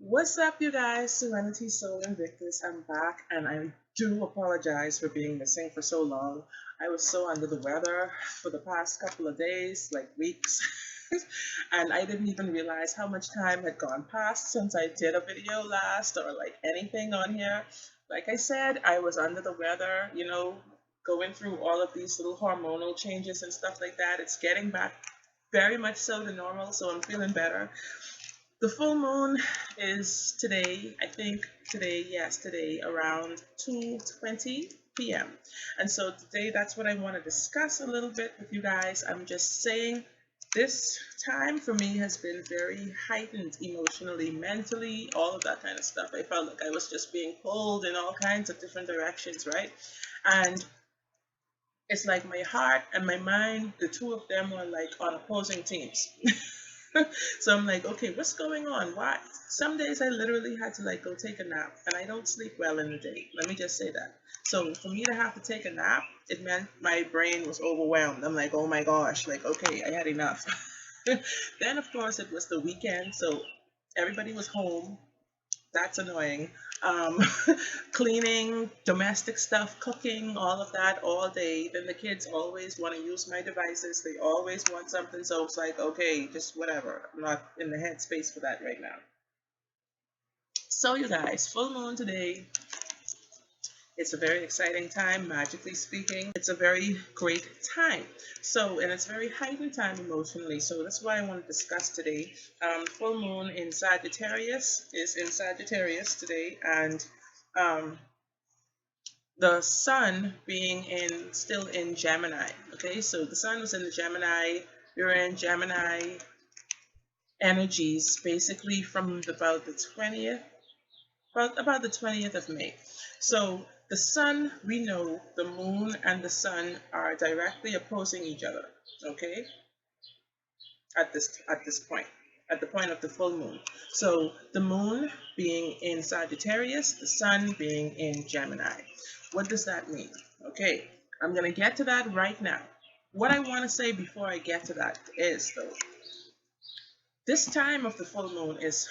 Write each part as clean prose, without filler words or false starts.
What's up, you guys? Serenity, Soul, and Victus. I'm back, and I do apologize for being missing for so long. I was so under the weather for the past couple of days, like weeks, and I didn't even realize how much time had gone past since I did a video last or like anything on here. Like I said, I was under the weather, going through all of these little hormonal changes and stuff like that. It's getting back very much so to normal, so I'm feeling better. The full moon is today, I think today, yes, today around 2:20 p.m. And so today that's what I want to discuss a little bit with you guys. I'm just saying this time for me has been very heightened emotionally, mentally, all of that kind of stuff. I felt like I was just being pulled in all kinds of different directions, right? And it's like my heart and my mind, the two of them were like on opposing teams. So I'm like, okay, what's going on? Why? Some days I literally had to like go take a nap, and I don't sleep well in the day. Let me just say that. So for me to have to take a nap, it meant my brain was overwhelmed. I'm like, oh my gosh, like, okay, I had enough. Then of course it was the weekend, so everybody was home. That's annoying. Um, Cleaning, domestic stuff, cooking, all of that all day. Then the kids always want to use my devices. They always want something. So it's like, okay, just whatever. I'm not in the headspace for that right now. So, you guys, full moon today. It's a very exciting time, magically speaking. It's a very great time. So, and it's very heightened time emotionally. So that's why I want to discuss today. Full moon in Sagittarius is in Sagittarius today, and um, the sun being in still in Gemini. Okay, so the sun was in the Gemini. We were in Gemini energies basically from about the 20th, about the 20th of May. So the sun, we know the moon and the sun are directly opposing each other. Okay, at this point, at the point of the full moon. So the moon being in Sagittarius, the sun being in Gemini. What does that mean? Okay, I'm going to get to that right now. What I want to say before I get to that is, though, this time of the full moon is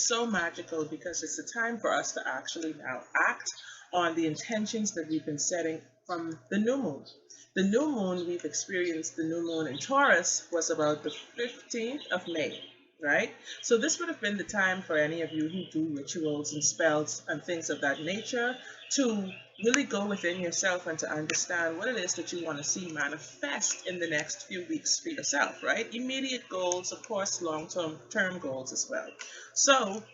so magical because it's a time for us to actually now act on the intentions that we've been setting from the new moon. The new moon we've experienced, the new moon in Taurus, was about the 15th of May, right? So this would have been the time for any of you who do rituals and spells and things of that nature to really go within yourself and to understand what it is that you want to see manifest in the next few weeks for yourself, right? Immediate goals, of course, long term goals as well. So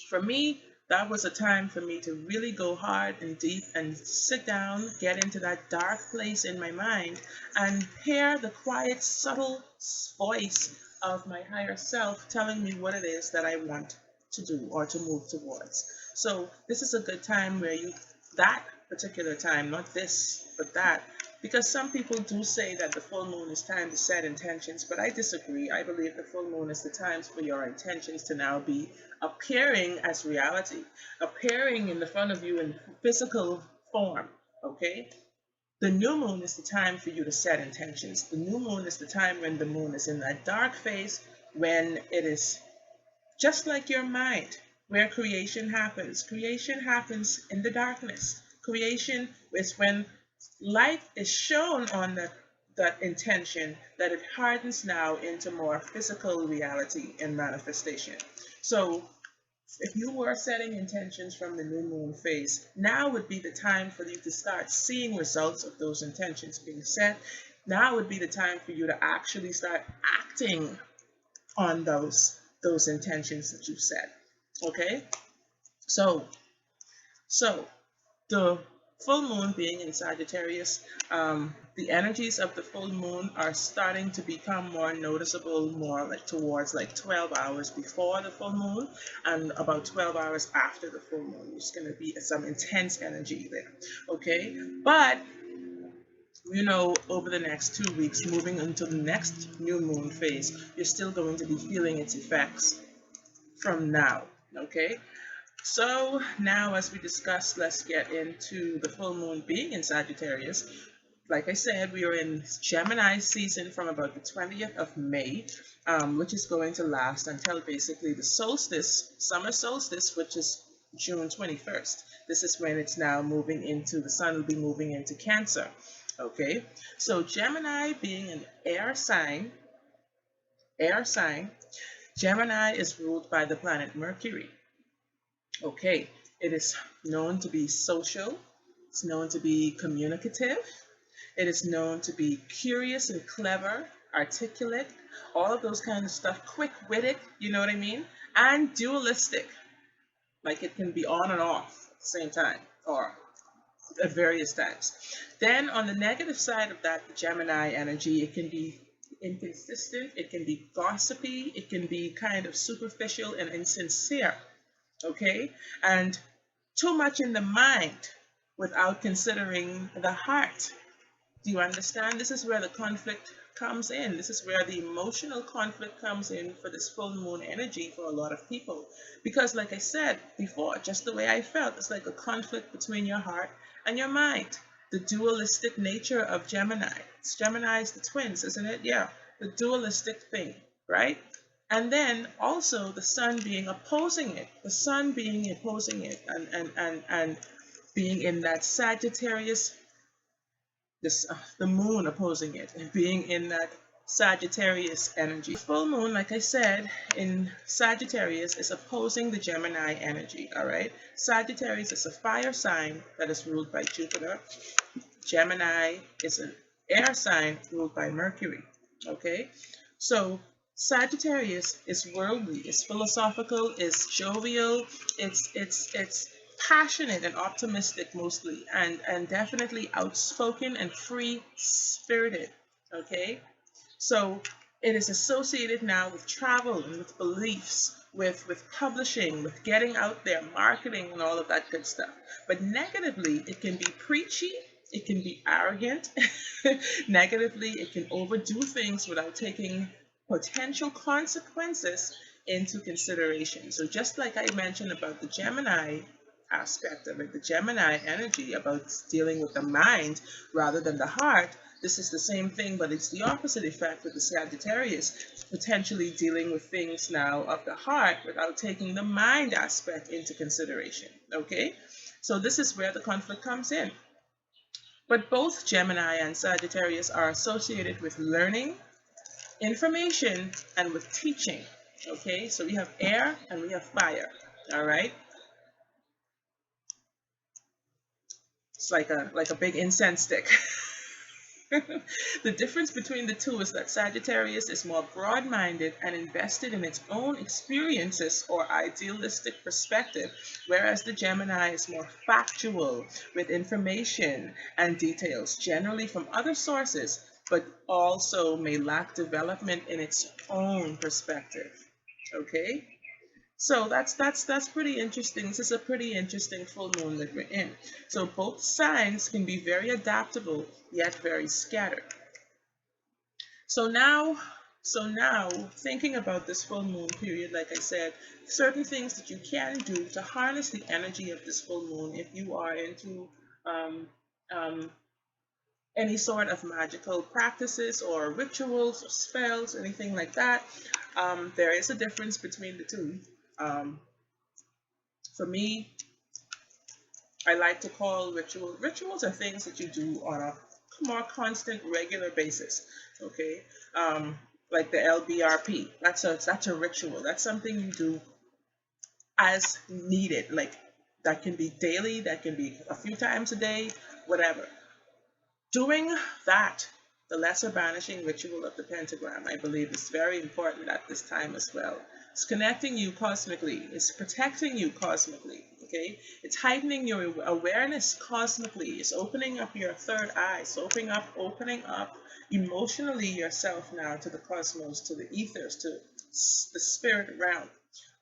for me, that was a time for me to really go hard and deep and sit down, get into that dark place in my mind, and hear the quiet, subtle voice of my higher self telling me what it is that I want to do or to move towards. So this is a good time where that particular time, not this, but that, because some people do say that the full moon is time to set intentions, but I disagree. I believe the full moon is the times for your intentions to now be appearing as reality, appearing in the front of you in physical form. Okay? The new moon is the time for you to set intentions. The new moon is the time when the moon is in that dark phase, when it is just like your mind, where creation happens. Creation happens in the darkness. Creation is when light is shown on that intention, that it hardens now into more physical reality and manifestation. So if you were setting intentions from the new moon phase, now would be the time for you to start seeing results of those intentions being set. Now would be the time for you to actually start acting on those intentions that you've set. Okay? So so the full moon being in Sagittarius, the energies of the full moon are starting to become more noticeable, more like towards like 12 hours before the full moon and about 12 hours after the full moon. There's going to be some intense energy there. Okay? But over the next 2 weeks, moving into the next new moon phase, you're still going to be feeling its effects from now. Okay? So now, as we discussed, let's get into the full moon being in Sagittarius. like I said, we are in Gemini season from about the 20th of May, which is going to last until basically the solstice, summer solstice, which is June 21st. This is when it's now moving into, the sun will be moving into Cancer. Okay, so Gemini being an air sign, Gemini is ruled by the planet Mercury. Okay, it is known to be social, it's known to be communicative, it is known to be curious and clever, articulate, all of those kind of stuff, quick-witted, you know what I mean? And dualistic, like it can be on and off at the same time, or at various times. Then on the negative side of that, the Gemini energy, it can be inconsistent, it can be gossipy, it can be kind of superficial and insincere, okay? And too much in the mind without considering the heart. Do you understand? This is where the conflict comes in. This is where the emotional conflict comes in for this full moon energy for a lot of people. Because like I said before, just the way I felt, it's like a conflict between your heart and your mind. The dualistic nature of Gemini. Gemini is the twins, isn't it? Yeah, the dualistic thing, right? And then also the sun being opposing it. The sun being opposing it and being in that Sagittarius, the moon opposing it, and being in that Sagittarius energy. Full moon, like I said, in Sagittarius is opposing the Gemini energy, all right? Sagittarius is a fire sign that is ruled by Jupiter. Gemini is an air sign ruled by Mercury, okay? So Sagittarius is worldly, is philosophical, is jovial, it's passionate and optimistic mostly, and definitely outspoken and free spirited. Okay, so it is associated now with travel and with beliefs, with publishing, with getting out there, marketing, and all of that good stuff. But negatively, it can be preachy, it can be arrogant. Negatively, it can overdo things without taking potential consequences into consideration. So just like I mentioned about the Gemini aspect of it, the Gemini energy about dealing with the mind rather than the heart, this is the same thing, but it's the opposite effect with the Sagittarius, potentially dealing with things now of the heart without taking the mind aspect into consideration. Okay, so this is where the conflict comes in. But both Gemini and Sagittarius are associated with learning, information, and with teaching. Okay, so we have air and we have fire. All right, it's like a big incense stick. The difference between the two is that Sagittarius is more broad-minded and invested in its own experiences or idealistic perspective, whereas the Gemini is more factual with information and details, generally from other sources, but also may lack development in its own perspective. Okay? So that's pretty interesting. This is a pretty interesting full moon that we're in. So both signs can be very adaptable yet very scattered. So now thinking about this full moon period, like I said, certain things that you can do to harness the energy of this full moon if you are into um, um, any sort of magical practices or rituals or spells, anything like that. There is a difference between the two. Um, for me, I like to call rituals are things that you do on a more constant, regular basis. Okay, like the LBRP. That's a ritual. That's something you do as needed. Like that can be daily. That can be a few times a day. Whatever. Doing that, the lesser banishing ritual of the pentagram, I believe, is very important at this time as well. It's connecting you cosmically. It's protecting you cosmically. Okay, it's heightening your awareness cosmically. It's opening up your third eye. It's opening up emotionally yourself now to the cosmos, to the ethers, to the spirit realm.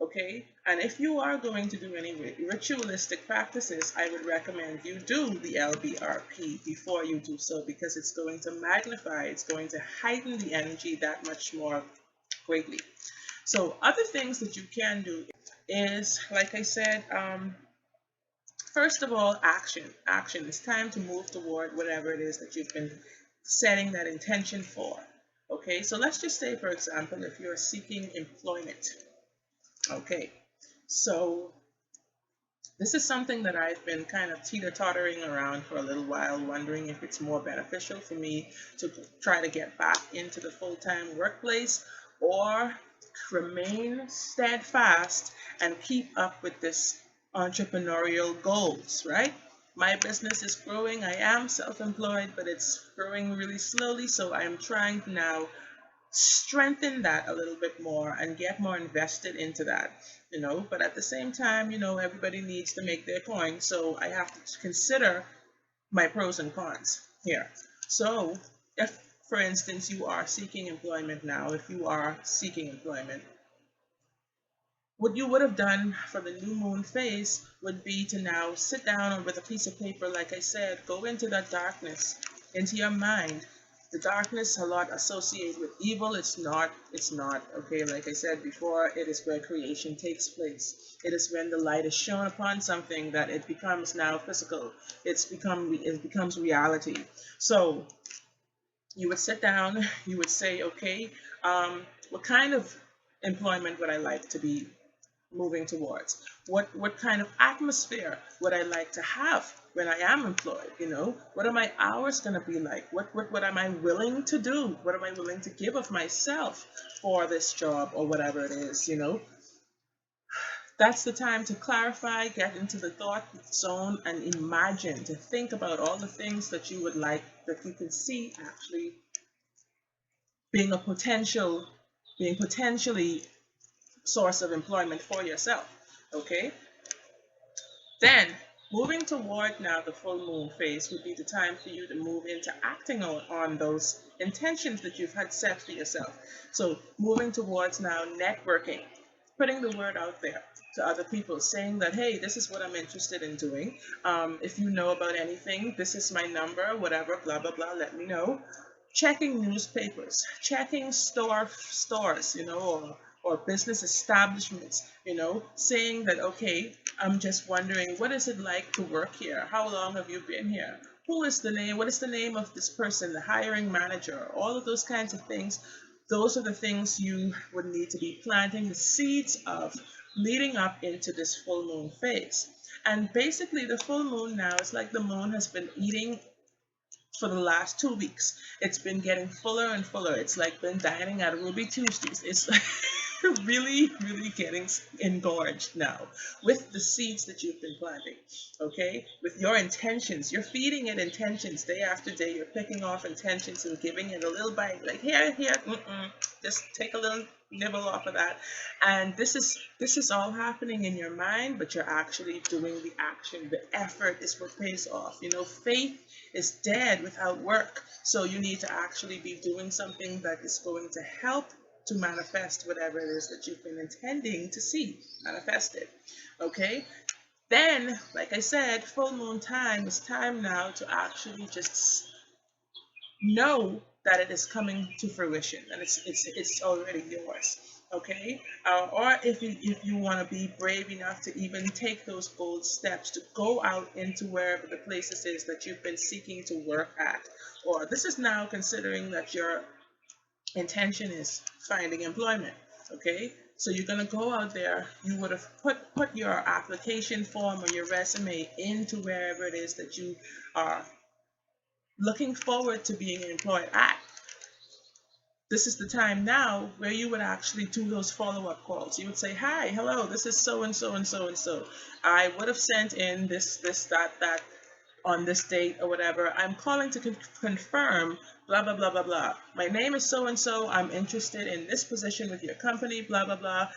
Okay, and if you are going to do any ritualistic practices, I would recommend you do the LBRP before you do so, because it's going to magnify, it's going to heighten the energy that much more greatly. So other things that you can do is, like I said, First of all, action. Action. It's time to move toward whatever it is that you've been setting that intention for. Okay, so let's just say, for example, if you're seeking employment. Okay, so this is something that I've been kind of teeter-tottering around for a little while, wondering if it's more beneficial for me to try to get back into the full-time workplace or remain steadfast and keep up with this entrepreneurial goals, right? My business is growing. I am self-employed, but it's growing really slowly, so I am trying to now strengthen that a little bit more and get more invested into that, but at the same time, everybody needs to make their coin, so I have to consider my pros and cons here. So if, for instance, you are seeking employment now, if you are seeking employment, what you would have done for the new moon phase would be to now sit down with a piece of paper, like I said, go into that darkness, into your mind. The darkness a lot associated with evil. It's not, okay? Like I said before, it is where creation takes place. It is when the light is shown upon something that it becomes now physical. It becomes reality. So you would sit down, you would say, okay, what kind of employment would I like to be moving towards? What kind of atmosphere would I like to have when I am employed? What are my hours going to be like? What am I willing to do? What am I willing to give of myself for this job or whatever it is? That's the time to clarify, get into the thought zone, and imagine, to think about all the things that you would like, that you can see actually being potentially source of employment for yourself. Okay, then moving toward now the full moon phase would be the time for you to move into acting on those intentions that you've had set for yourself. So moving towards now networking, putting the word out there to other people, saying that, hey, this is what I'm interested in doing. If you know about anything, this is my number, whatever, blah blah blah, let me know. Checking newspapers, checking stores, or business establishments, saying that, okay, I'm just wondering, what is it like to work here? How long have you been here? What is the name of this person, the hiring manager, all of those kinds of things. Those are the things you would need to be planting the seeds of leading up into this full moon phase. And basically the full moon now is like the moon has been eating for the last 2 weeks. It's been getting fuller and fuller. It's like been dining at Ruby Tuesdays. It's like really, really getting engorged now with the seeds that you've been planting. Okay, with your intentions, you're feeding it intentions day after day. You're picking off intentions and giving it a little bite, like here, just take a little nibble off of that. And this is all happening in your mind, but you're actually doing the action. The effort is what pays off. Faith is dead without work. So you need to actually be doing something that is going to help to manifest whatever it is that you've been intending to see manifested. Okay? Then, like I said, full moon time is time now to actually just know that it is coming to fruition and it's already yours. Okay, or if you want to be brave enough to even take those bold steps to go out into wherever the places is that you've been seeking to work at, or this is now considering that your intention is finding employment. Okay, so you're going to go out there. You would have put your application form or your resume into wherever it is that you are looking forward to being employed at. This is the time now where you would actually do those follow-up calls. You would say, hi, hello, this is so and so and so and so. I would have sent in this, that on this date or whatever. I'm calling to confirm, blah, blah, blah, blah, blah. My name is so and so. I'm interested in this position with your company, blah, blah, blah.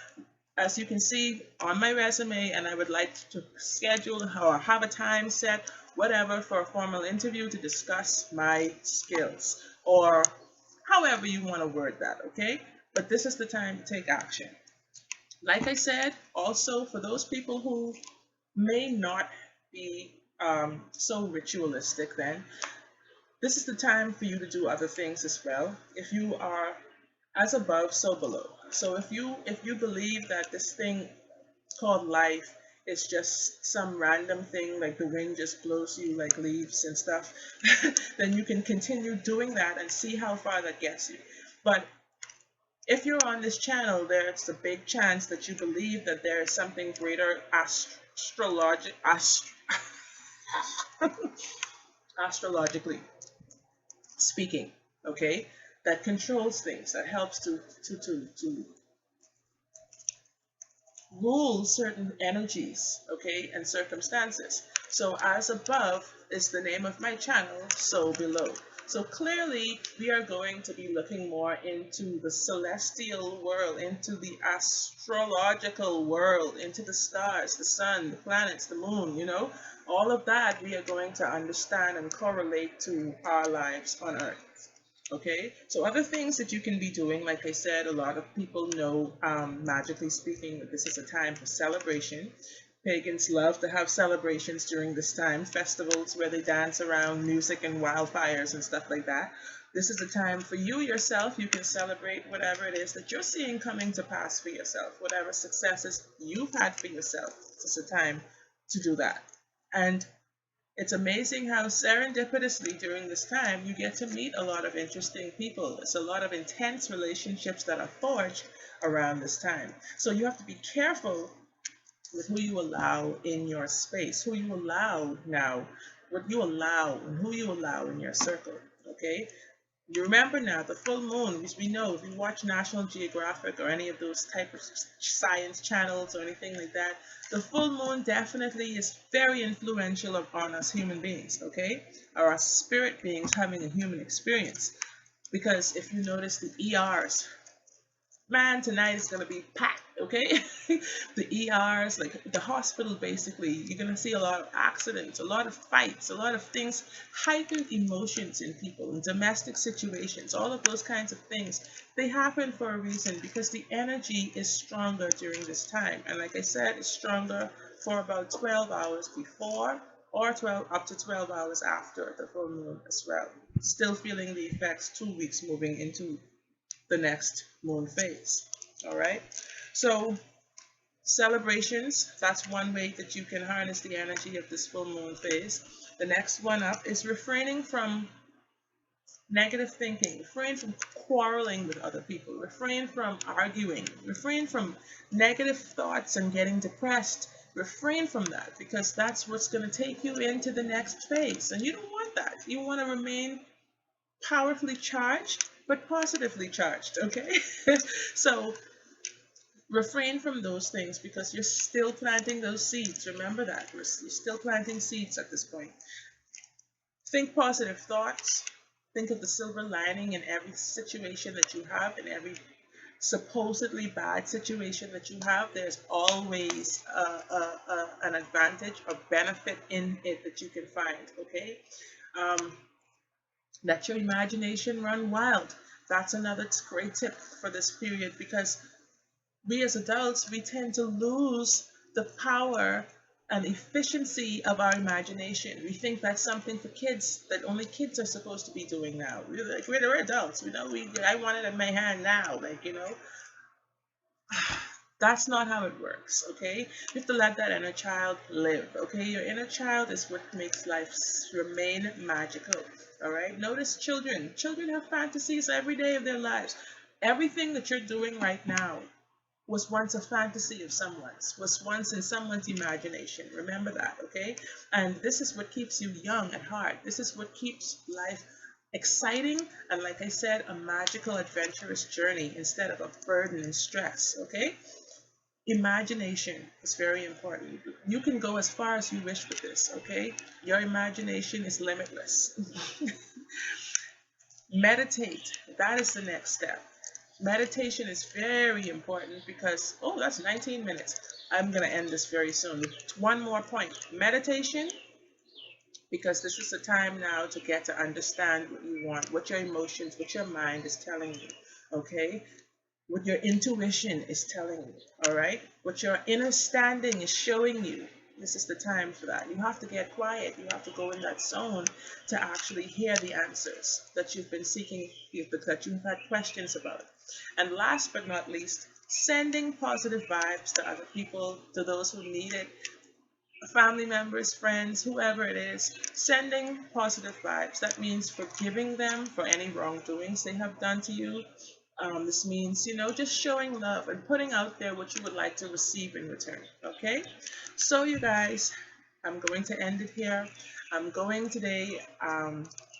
As you can see on my resume, and I would like to schedule or have a time set, whatever, for a formal interview to discuss my skills, or however you want to word that, okay? But this is the time to take action. Like I said, also for those people who may not be so ritualistic, then this is the time for you to do other things as well. If you are as above, so below. So if you believe that this thing called life it's just some random thing like the wind just blows you like leaves and stuff, then you can continue doing that and see how far that gets you. But if you're on this channel, there's a big chance that you believe that there is something greater astrologically speaking, okay, that controls things, that helps to rule certain energies, okay, and circumstances. So as above is the name of my channel, so below. So clearly we are going to be looking more into the celestial world, into the astrological world, into the stars, the sun, the planets, the moon, all of that we are going to understand and correlate to our lives on earth. Okay, so other things that you can be doing, like I said, a lot of people know, magically speaking, that this is a time for celebration. Pagans love to have celebrations during this time, festivals where they dance around music and wildfires and stuff like that. This is a time for you yourself. You can celebrate whatever it is that you're seeing coming to pass for yourself, whatever successes you've had for yourself. This is a time to do that. And it's amazing how serendipitously during this time you get to meet a lot of interesting people. It's a lot of intense relationships that are forged around this time. So you have to be careful with who you allow in your space, who you allow now, what you allow and who you allow in your circle. Okay? You remember now, the full moon, which we know, if you watch National Geographic or any of those type of science channels or anything like that, the full moon definitely is very influential on us human beings, okay? Or us spirit beings having a human experience. Because if you notice the ERs, man, tonight is going to be packed, okay? The ERs, like the hospital, basically, you're going to see a lot of accidents, a lot of fights, a lot of things, heightened emotions in people, in domestic situations, all of those kinds of things. They happen for a reason because the energy is stronger during this time. And like I said, it's stronger for about 12 hours before or 12 up to 12 hours after the full moon as well. Still feeling the effects 2 weeks moving into the next moon phase. All right, so celebrations, that's one way that you can harness the energy of this full moon phase. The next one up is refraining from negative thinking, refrain from quarreling with other people, refrain from arguing, refrain from negative thoughts and getting depressed. Refrain from that, because that's what's going to take you into the next phase, and you don't want that. You want to remain powerfully charged, but positively charged, okay? So refrain from those things because you're still planting those seeds. Remember that. You're still planting seeds at this point. Think positive thoughts. Think of the silver lining in every situation that you have, in every supposedly bad situation that you have. There's always an advantage or benefit in it that you can find, okay? Let your imagination run wild. That's another great tip for this period, because we as adults, we tend to lose the power and efficiency of our imagination. We think that's something for kids, that only kids are supposed to be doing now. We're adults, I want it in my hand now, That's not how it works, okay? You have to let that inner child live, okay? Your inner child is what makes life remain magical, all right? Notice children. Children have fantasies every day of their lives. Everything that you're doing right now was once a fantasy of someone's, was once in someone's imagination. Remember that, okay? And this is what keeps you young at heart. This is what keeps life exciting and, like I said, a magical, adventurous journey instead of a burden and stress, okay? Imagination is very important. You can go as far as you wish with this, okay? Your imagination is limitless. Meditate. That is the next step. Meditation is very important because, oh, that's 19 minutes. I'm going to end this very soon. One more point. Meditation, because this is the time now to get to understand what you want, what your emotions, what your mind is telling you, okay? What your intuition is telling you, all right? What your inner standing is showing you. This is the time for that. You have to get quiet. You have to go in that zone to actually hear the answers that you've been seeking, that you've had questions about. And last but not least, sending positive vibes to other people, to those who need it, family members, friends, whoever it is, sending positive vibes. That means forgiving them for any wrongdoings they have done to you. This means, just showing love and putting out there what you would like to receive in return. Okay? So, you guys, I'm going to end it here. I'm going today,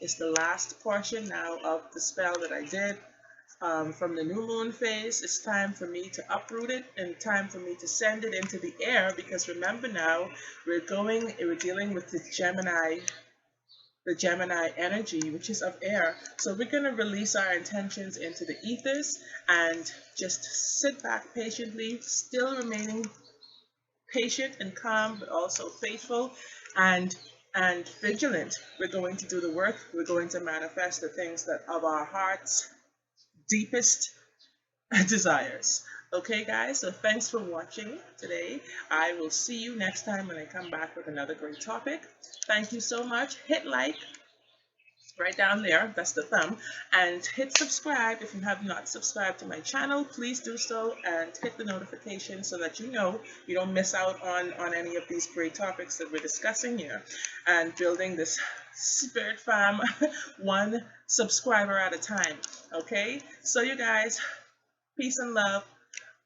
is the last portion now of the spell that I did from the new moon phase. It's time for me to uproot it and time for me to send it into the air, because remember now we're dealing with the Gemini energy, which is of air. So we're going to release our intentions into the ethers and just sit back patiently, still remaining patient and calm, but also faithful and vigilant. We're going to do the work. We're going to manifest the things that of our hearts deepest desires. Okay, guys, so thanks for watching today. I will see you next time when I come back with another great topic. Thank you so much. Hit like right down there, that's the thumb, and hit subscribe if you have not subscribed to my channel. Please do so and hit the notification so that you don't miss out on any of these great topics that we're discussing here and building this spirit farm one subscriber at a time. Okay, so you guys, peace and love.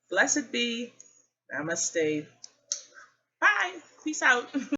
Blessed be. Namaste. Bye. Peace out.